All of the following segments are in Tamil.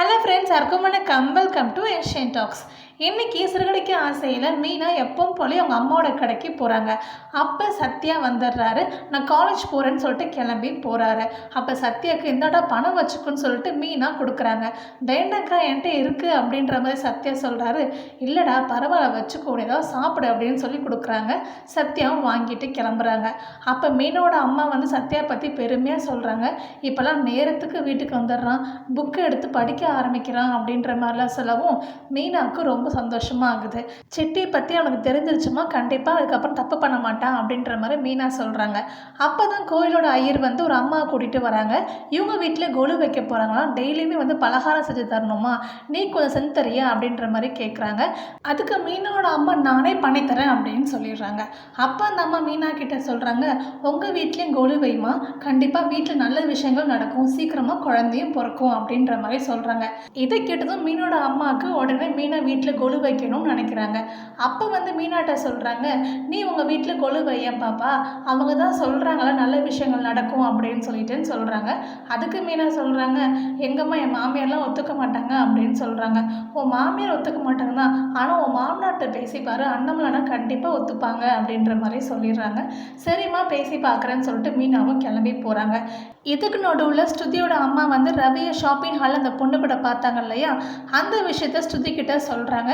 ஹலோ ஃப்ரெண்ட்ஸ், எல்லாருக்கும் வணக்கம். Welcome to Asian talks. இன்றைக்கி சிறுகடைக்கு ஆசையில் மீனா எப்பவும் போல அவங்க அம்மாவோட கடைக்கு போகிறாங்க. அப்போ சத்யா வந்துடுறாரு. நான் காலேஜ் போகிறேன்னு சொல்லிட்டு கிளம்பி போகிறாரு. அப்போ சத்யாவுக்கு இந்தாடா பணம் வச்சுக்குன்னு சொல்லிட்டு மீனா கொடுக்குறாங்க. வேண்டாக்கா என்கிட்ட இருக்குது அப்படின்ற மாதிரி சத்யா சொல்கிறாரு. இல்லைடா பரவாயில்ல வச்சுக்கோ, ஏதாவது சாப்பிடு அப்படின்னு சொல்லி கொடுக்குறாங்க. சத்யாவும் வாங்கிட்டு கிளம்புறாங்க. அப்போ மீனோட அம்மா வந்து சத்யா பற்றி பெருமையாக சொல்கிறாங்க. இப்போல்லாம் நேரத்துக்கு வீட்டுக்கு வந்துடுறான், புக்கு எடுத்து படிக்க ஆரம்பிக்கிறான் அப்படின்ற மாதிரிலாம் சொல்லவும் மீனாவுக்கு ரொம்ப சந்தோஷமாக ஆகுது. சிட்டி பற்றி அவனுக்கு தெரிஞ்சிருச்சுமா, கண்டிப்பாக அதுக்கப்புறம் தப்பு பண்ண மாட்டான் அப்படின்ற மாதிரி மீனா சொல்கிறாங்க. அப்போ தான் கோயிலோட ஐயர் வந்து ஒரு அம்மா கூட்டிகிட்டு வராங்க. இவங்க வீட்டில் கொலு வைக்க போகிறாங்களாம். டெய்லியுமே வந்து பலகாரம் செஞ்சு தரணுமா, நீ கொஞ்சம் செஞ்சு தரியா அப்படின்ற மாதிரி கேட்குறாங்க. அதுக்கு மீனாவோட அம்மா நானே பண்ணித்தரேன் அப்படின்னு சொல்லிடுறாங்க. அப்போ அந்த அம்மா மீனா கிட்ட சொல்கிறாங்க, உங்கள் வீட்லேயும் கொலு வைமா, கண்டிப்பாக வீட்டில் நல்ல விஷயங்கள் நடக்கும், சீக்கிரமாக குழந்தையும் பிறக்கும் அப்படின்ற மாதிரி சொல்கிறாங்க. இதை கேட்டதும் மீனோட அம்மாவுக்கு உடனே மீனா வீட்டில் கொலு வைக்கணும்னு நினைக்கிறாங்க. அப்போ வந்து மீனாட்ட சொல்கிறாங்க, நீ உங்கள் வீட்டில் கொலு வையன் பாப்பா, அவங்க தான் சொல்கிறாங்களா நல்ல விஷயங்கள் நடக்கும் அப்படின்னு சொல்லிட்டுன்னு சொல்கிறாங்க. அதுக்கு மீனா சொல்கிறாங்க, எங்கம்மா என் மாமியார்லாம் ஒத்துக்க மாட்டாங்க அப்படின்னு சொல்கிறாங்க. உன் மாமியார் ஒத்துக்க மாட்டாங்க தான், ஆனால் உன் மாமனார்கிட்ட பேசிப்பாரு, அண்ணம்லானா கண்டிப்பாக ஒத்துப்பாங்க அப்படின்ற மாதிரி சொல்லிடுறாங்க. சரிம்மா பேசி பார்க்குறேன்னு சொல்லிட்டு மீனாவும் கிளம்பி போகிறாங்க. இதுக்கு நடுவில் ஸ்ருதியோட அம்மா வந்து ரவியை ஷாப்பிங் ஹாலில் அந்த பொண்ணு கூட பார்த்தாங்க இல்லையா, அந்த விஷயத்த ஸ்ருதி கிட்ட சொல்கிறாங்க.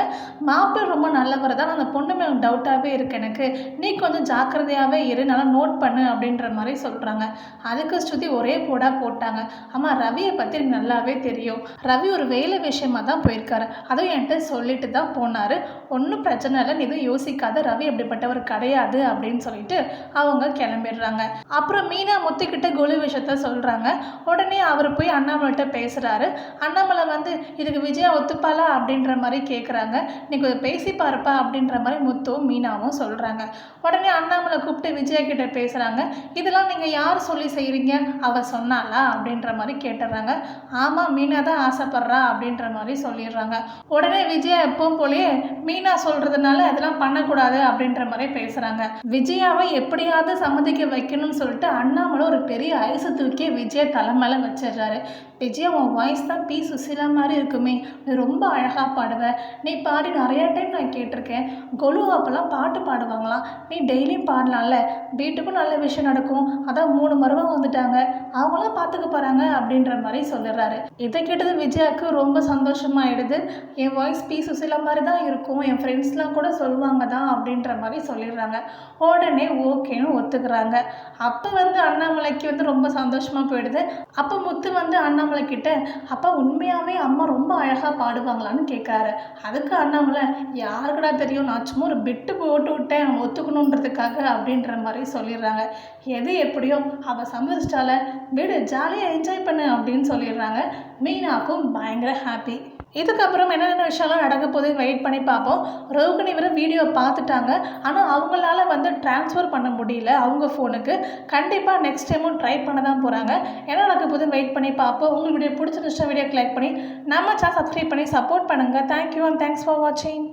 மாப்பிள்ளை ரொம்ப நல்லவர் தான், அந்த பொண்ணு மேலே டவுட்டாகவே இருக்குது எனக்கு, நீ கொஞ்சம் ஜாக்கிரதையாகவே இரு, நல்லா நோட் பண்ணு அப்படின்ற மாதிரி சொல்கிறாங்க. அதுக்கு ஸ்ருதி ஒரே போடாக போட்டாங்க. அம்மா ரவியை பற்றி எனக்கு நல்லாவே தெரியும், ரவி ஒரு வேலை விஷயமாக தான் போயிருக்காரு, அதுவும் என்கிட்ட சொல்லிட்டு தான் போனார், ஒன்றும் பிரச்சனை இல்லை, நீ எதுவும் யோசிக்காத, ரவி அப்படிப்பட்டவர் கிடையாது அப்படின்னு சொல்லிட்டு அவங்க கிளம்பிடுறாங்க. அப்புறம் மீனா முத்துக்கிட்ட கொலு விஷயத்த சொல்கிறாங்க. உடனே அவர் போய் அண்ணாமலைகிட்ட பேசுகிறாரு. அண்ணாமலை வந்து இதுக்கு விஜயா ஒத்துப்பாளா அப்படின்ற மாதிரி கேட்குறாங்க. நீ கொஞ்சம் பேசி பாருப்பா அப்படின்ற மாதிரி முத்துவும் மீனாவும் சொல்கிறாங்க. உடனே அண்ணாமலை கூப்பிட்டு விஜயா கிட்ட பேசுகிறாங்க. இதெல்லாம் நீங்கள் யார் சொல்லி செய்கிறீங்க, அவள் சொன்னாலா அப்படின்ற மாதிரி கேட்டுடுறாங்க. ஆமாம் மீனா தான் ஆசைப்படுறா அப்படின்ற மாதிரி சொல்லிடுறாங்க. உடனே விஜயா எப்பவும் போலயே மீனா சொல்கிறதுனால அதெல்லாம் பண்ணக்கூடாது அப்படின்ற மாதிரி பேசுகிறாங்க. விஜயாவை எப்படியாவது சம்மதிக்க வைக்கணும்னு சொல்லிட்டு அண்ணாமலை ஒரு பெரிய ஐசு தூக்கி விஜயா தலை மேலே வச்சிடுறாரு. விஜயா உன் வாய்ஸ் தான் பி சுசிலா மாதிரி இருக்குமே, நீ ரொம்ப அழகாக பாடுவ, நீ பாடி நிறையா டைம் நான் கேட்டிருக்கேன், கொலு அப்போல்லாம் பாட்டு பாடுவாங்களாம், நீ டெய்லியும் பாடலாம்ல, வீட்டுக்கும் நல்ல விஷயம் நடக்கும், அதான் 3 மருமக வந்துட்டாங்க, அவங்களாம் பார்த்துக்க போகிறாங்க அப்படின்ற மாதிரி சொல்லிடுறாரு. இதை கேட்டது விஜயாவுக்கு ரொம்ப சந்தோஷமாயிடுது. என் வாய்ஸ் பி சுசிலா மாதிரி தான் இருக்கும், என் ஃப்ரெண்ட்ஸ்லாம் கூட சொல்லுவாங்க தான் அப்படின்ற மாதிரி சொல்லிடுறாங்க. உடனே ஓகேன்னு ஒத்துக்கிறாங்க. அப்போ வந்து அண்ணாமலைக்கு வந்து ரொம்ப சந்தோஷமாக போயிடுது. அப்போ முத்து வந்து அண்ணாமலை கிட்ட, அப்பா உண்மையாகவே அம்மா ரொம்ப அழகாக பாடுவாங்களான்னு கேட்குறாரு. அதுக்கு அண்ணாமலை, யாருக்குடா தெரியும், நான் சும்மா ஒரு பிட்டு போட்டு விட்டேன் ஒத்துக்கணுன்றதுக்காக அப்படின்ற மாதிரி சொல்லிடுறாங்க. எது எப்படியோ அவள் சம்மதிச்சிட்டால, வீடு ஜாலியாக என்ஜாய் பண்ணு அப்படின்னு சொல்லிடுறாங்க. மீனாவுக்கும் பயங்கர ஹாப்பி. இதுக்கப்புறம் என்னென்ன விஷயம்லாம் நடக்க போது வெயிட் பண்ணி பார்ப்போம். ரோகிணி வர வீடியோ பார்த்துட்டாங்க, ஆனால் அவங்களால வந்து ட்ரான்ஸ்ஃபர் பண்ண முடியல அவங்க ஃபோனுக்கு. கண்டிப்பாக நெக்ஸ்ட் டைமும் ட்ரை பண்ண தான் போகிறாங்க. என்ன நடக்க போது வெயிட் பண்ணி பார்ப்போம். உங்களுக்கு வீடியோ பிடிச்சிருந்துச்சா வீடியோ லைக் பண்ணி நம்ம சேனல் சப்ஸ்கிரைப் பண்ணி சப்போர்ட் பண்ணுங்கள். தேங்க்யூ அண்ட் தேங்க்ஸ் ஃபார் வாட்சிங்.